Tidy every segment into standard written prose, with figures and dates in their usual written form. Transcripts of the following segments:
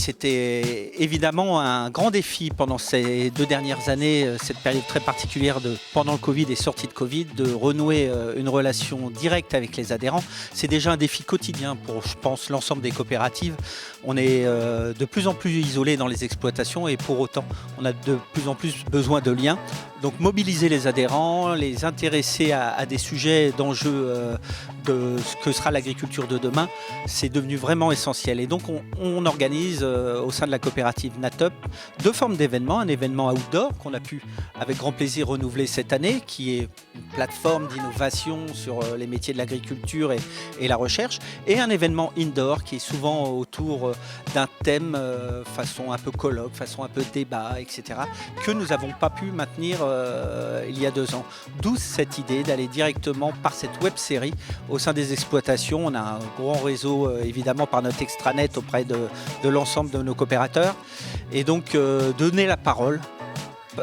c'était évidemment un grand défi pendant ces 2 dernières années, cette période très particulière pendant le Covid et sortie de Covid, de renouer une relation directe avec les adhérents. C'est déjà un défi quotidien pour, je pense, l'ensemble des coopératives. On est de plus en plus isolés dans les exploitations et pour autant, on a de plus en plus besoin de liens. Donc mobiliser les adhérents, les intéresser à des sujets d'enjeux de ce que sera l'agriculture de demain, c'est devenu vraiment essentiel. Et donc on organise au sein de la coopérative NATUP 2 formes d'événements. Un événement outdoor qu'on a pu avec grand plaisir renouveler cette année, qui est une plateforme d'innovation sur les métiers de l'agriculture et la recherche, et un événement indoor qui est souvent autour d'un thème façon un peu colloque, façon un peu débat, etc., que nous n'avons pas pu maintenir il y a 2 ans. D'où cette idée d'aller directement par cette web série au sein des exploitations. On a un grand réseau évidemment par notre extranet auprès de l'ensemble de nos coopérateurs, et donc donner la parole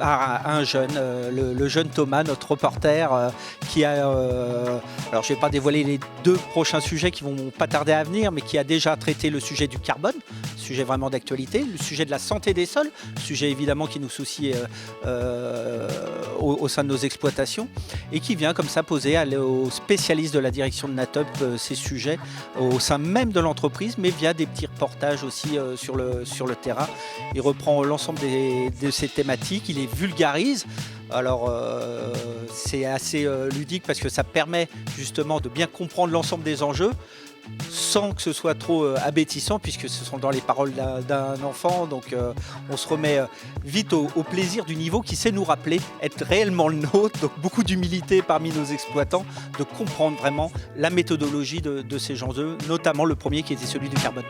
à un jeune, le jeune Thomas, notre reporter, qui a, alors je ne vais pas dévoiler les 2 prochains sujets qui vont pas tarder à venir, mais qui a déjà traité le sujet du carbone, sujet vraiment d'actualité, le sujet de la santé des sols, sujet évidemment qui nous soucie au sein de nos exploitations, et qui vient comme ça poser aux spécialistes de la direction de NATUP ces sujets au sein même de l'entreprise, mais via des petits reportages aussi sur le terrain. Il reprend l'ensemble de ces thématiques, il les vulgarise. Alors c'est assez ludique parce que ça permet justement de bien comprendre l'ensemble des enjeux sans que ce soit trop abétissant, puisque ce sont dans les paroles d'un enfant. Donc on se remet vite au plaisir du niveau qui sait nous rappeler être réellement le nôtre. Donc beaucoup d'humilité parmi nos exploitants, de comprendre vraiment la méthodologie de ces enjeux, notamment le premier qui était celui du carbone.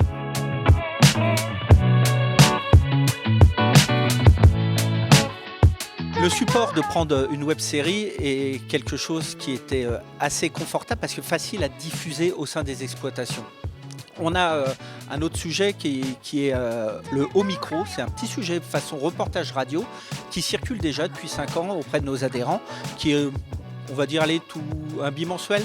Le support de prendre une web série est quelque chose qui était assez confortable parce que facile à diffuser au sein des exploitations. On a un autre sujet qui est le haut micro. C'est un petit sujet façon reportage radio qui circule déjà depuis 5 ans auprès de nos adhérents, qui est, on va dire, un bimensuel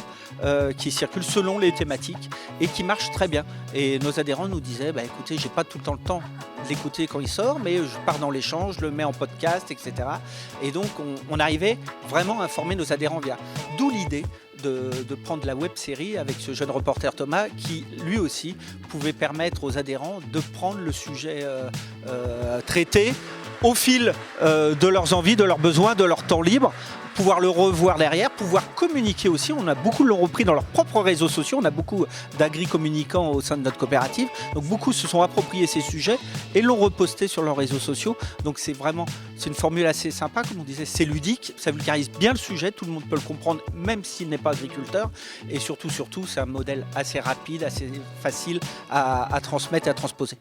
qui circule selon les thématiques et qui marche très bien. Et nos adhérents nous disaient, écoutez, j'ai pas tout le temps de l'écouter quand il sort, mais je pars dans l'échange, je le mets en podcast, etc. Et donc on arrivait vraiment à informer nos adhérents via. D'où l'idée de prendre la web série avec ce jeune reporter Thomas qui lui aussi pouvait permettre aux adhérents de prendre le sujet traité au fil de leurs envies, de leurs besoins, de leur temps libre, pouvoir le revoir derrière, pouvoir communiquer aussi. On a beaucoup l'ont repris dans leurs propres réseaux sociaux. On a beaucoup d'agri-communicants au sein de notre coopérative. Donc beaucoup se sont appropriés ces sujets et l'ont reposté sur leurs réseaux sociaux. Donc c'est une formule assez sympa, comme on disait, c'est ludique, ça vulgarise bien le sujet, tout le monde peut le comprendre, même s'il n'est pas agriculteur. Et surtout, c'est un modèle assez rapide, assez facile à transmettre et à transposer.